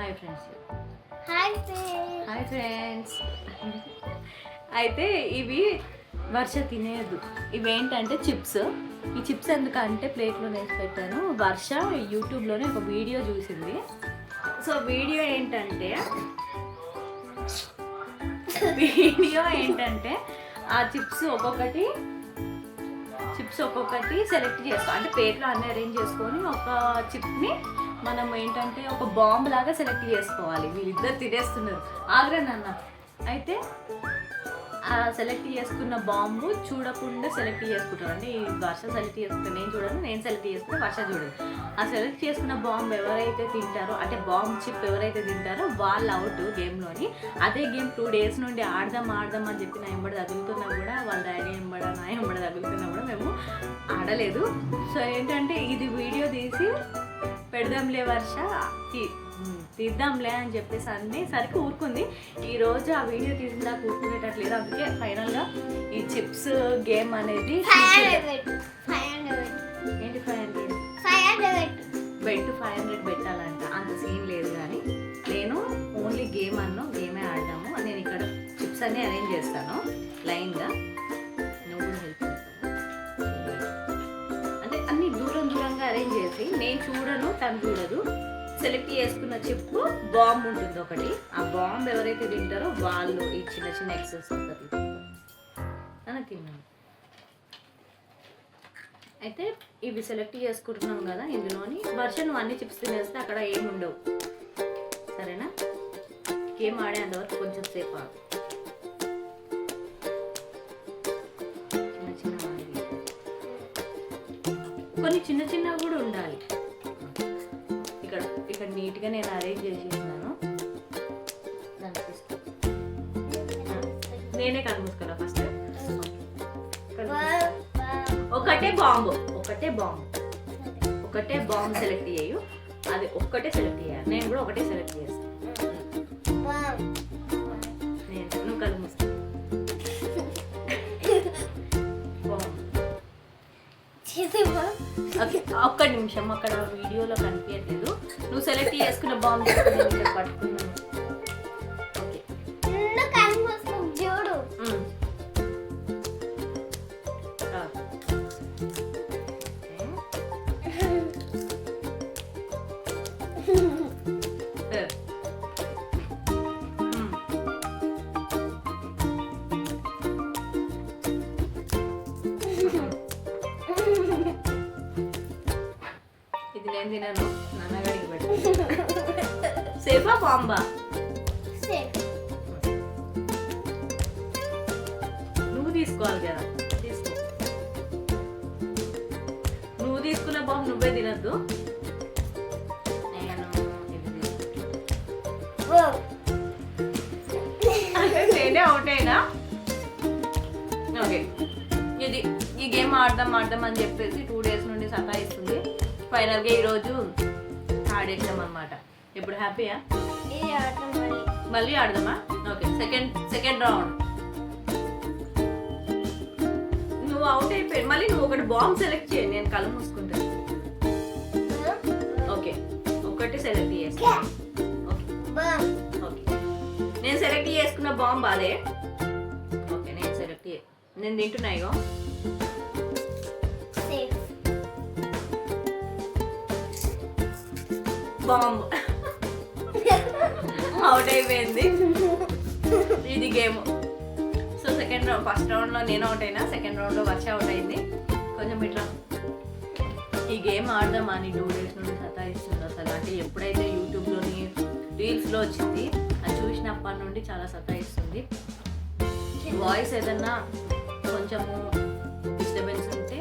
Hi friends. Hi friends. అయితే ఇవి వర్ష తినేది. ఇవి ఏంటంటే చిప్స్. ఈ చిప్స్ ఎందుకంటే ప్లేట్లో వేసి పెట్టాను. వర్ష యూట్యూబ్లోనే ఒక వీడియో చూసింది. సో వీడియో ఏంటంటే ఆ చిప్స్ ఒక్కొక్కటి సెలెక్ట్ చేసుకో, అంటే ప్లేట్లో అన్నీ అరేంజ్ చేసుకొని ఒక చిప్ని మనం ఏంటంటే ఒక బాంబు లాగా సెలెక్ట్ చేసుకోవాలి. వీళ్ళిద్దరు తినేస్తున్నారు. ఆగ్రహం అన్న. అయితే ఆ సెలెక్ట్ చేసుకున్న బాంబు చూడకుండా సెలెక్ట్ చేసుకుంటారు. అంటే ఈ వర్ష సెలెక్ట్ చేసుకుంటాను, నేను చూడను. నేను సెలెక్ట్ చేసుకుని వర్ష చూడదు. ఆ సెలెక్ట్ చేసుకున్న బాంబు ఎవరైతే తింటారో, అంటే బాంబు చిప్ ఎవరైతే తింటారో వాళ్ళు అవుట్ గేమ్లోని. అదే గేమ్ 2 days నుండి ఆడదాం అని చెప్పి నా ఎంబడి తగులుతున్నా కూడా, వాళ్ళ డాడీ నా ఎంబడి తగులుతున్నా కూడా మేము ఆడలేదు. సో ఏంటంటే ఇది వీడియో తీసి పెడదాంలే వర్ష, తీద్దాంలే అని చెప్పేసి అనేసరికి ఊరుకుంది. ఈరోజు ఆ వీడియో తీసిన దాకా ఊరుకునేటట్లేదు. అందుకే ఫైనల్గా ఈ చిప్స్ గేమ్ అనేది ఏంటి 500 బెట్ 500 పెట్టాలంట. అంత సీన్ లేదు, కానీ నేను ఓన్లీ గేమే ఆడదాము. నేను ఇక్కడ చిప్స్ అన్నీ అరేంజ్ చేస్తాను లైన్గా. నువ్వు కూడా హెల్ప్ చేస్తాను. అంటే అన్ని దూరంగా అరేంజ్ చేసి నేను చూడను, తను చూడదు. సెలెక్ట్ చేసుకున్న చిప్ బాంబు ఉంటుంది ఒకటి. ఆ బాంబు ఎవరైతే తింటారో వాళ్ళు ఈ చిన్న ఎక్సెస్ ఉంటుంది అని తిన్నాను. అయితే ఇవి సెలెక్ట్ చేసుకుంటున్నాం కదా, ఇందులోని వర్ష నువ్వు అన్ని చిప్స్ తినేస్తే అక్కడ ఏమి ఉండవు. సరేనా? గేమ్ ఆడేంతవరకు కొంచెం సేపు ఆగు. కొన్ని చిన్నవి కూడా ఉండాలి. ఇక్కడ నీట్గా నేను అరేంజ్ చేసేసినాను. నేనే కళ్ళు మూసుకున్నా ఫస్ట్. ఒకటే బాంబు సెలెక్ట్ చేయు. అది ఒక్కటే సెలెక్ట్ చేయాలి. నేను కూడా ఒకటే సెలెక్ట్ చేస్తాను. నువ్వు కళ్ళు మూసుకో. ఓకే, ఒక్క నిమిషం. అక్కడ వీడియోలో కనిపించట్లేదు. నువ్వు సెలెక్ట్ చేసుకున్న బాంబు పట్టుకున్నాను. ఓకే, చూడు. ఇది నేను తినను, నాన్నగారికి పెట్టు. సేఫా బాంబా? నువ్వు తీసుకోవాలి కదా, తీసుకో. నువ్వు తీసుకున్న బాంబు నువ్వే తినద్దు. నేనే అవుట్ అయినా. ఓకే, ఈ గేమ్ ఆడదాం అని చెప్పేసి 2 days నుండి సతాయిస్తుంది. ఫైనల్గా ఈరోజు ఆడేసాం అన్నమాట. ఇప్పుడు హ్యాపీయా? మళ్ళీ ఆడదామా? Okay, second round. నువ్వు అవుట్ అయిపోయి మళ్ళీ నువ్వు ఒకటి బాంబ్ సెలెక్ట్ చేయి. నేను కళ్ళు మూసుకుంటాను. ఓకే, ఒకటి సెలెక్ట్ చేస్తా. ఓకే, నేను సెలెక్ట్ చేసుకున్న బాంబ్ అదే. ఓకే, నేను తింటున్నాయిగో. బాంబ్ అవుట్ అయిపోయింది. ఇది గేమ్. సో ఫస్ట్ రౌండ్లో నేను అవుట్ అయినా, సెకండ్ రౌండ్లో వర్ష అవుట్ అయింది. కొంచెం ఇట్లా ఈ గేమ్ ఆడదామని 2 days నుండి సతాయిస్తుంది అసలు. అంటే ఎప్పుడైతే యూట్యూబ్లోని రీల్స్లో వచ్చింది అది చూసినప్పటి నుండి చాలా సతాయిస్తుంది. వాయిస్ ఏదన్నా కొంచెము డిస్టర్బెన్స్ ఉంటే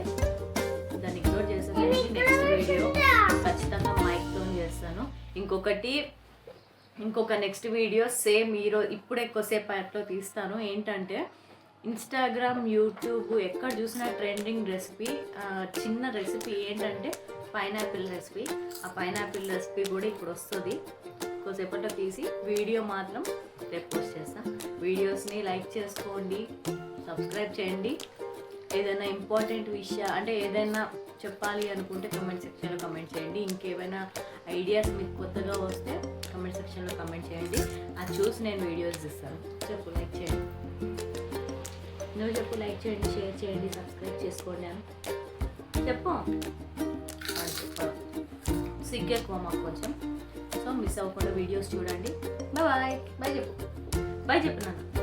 దాన్ని ఇగ్నోర్ చేసేది. నెక్స్ట్ వీడియో ఖచ్చితంగా మైక్తో చేస్తాను. ఇంకొక నెక్స్ట్ వీడియో సేమ్ ఇప్పుడు ఎక్కువసేపు యాప్లో తీస్తాను. ఏంటంటే ఇన్స్టాగ్రామ్, యూట్యూబ్ ఎక్కడ చూసినా ట్రెండింగ్ రెసిపీ, చిన్న రెసిపీ ఏంటంటే పైనాపిల్ రెసిపీ. ఆ పైనాపిల్ రెసిపీ కూడా ఇప్పుడు వస్తుంది. కొద్దిసేపట్లో తీసి వీడియో మాత్రం రేపు పోస్ట్ చేస్తాను. వీడియోస్ని లైక్ చేసుకోండి, సబ్స్క్రైబ్ చేయండి. ఏదైనా ఇంపార్టెంట్ విషయం అంటే ఏదైనా చెప్పాలి అనుకుంటే కమెంట్ సెక్షన్లో కమెంట్ చేయండి. ఇంకేమైనా ఐడియాస్ మీకు కొత్తగా వస్తే కమెంట్ సెక్షన్లో కమెంట్ చేయండి. అది చూసి నేను వీడియోస్ ఇస్తాను. చెప్పు, లైక్ చేయండి. నువ్వు చెప్పు, లైక్ చేయండి, షేర్ చేయండి, సబ్స్క్రైబ్ చేసుకోండి అని చెప్పు. సిగ్గు ఎక్కువ మాకు కొంచెం. సో మిస్ అవ్వకుండా వీడియోస్ చూడండి. Bye bye. బాయ్ చెప్పు, బాయ్ చెప్పు నాన్న.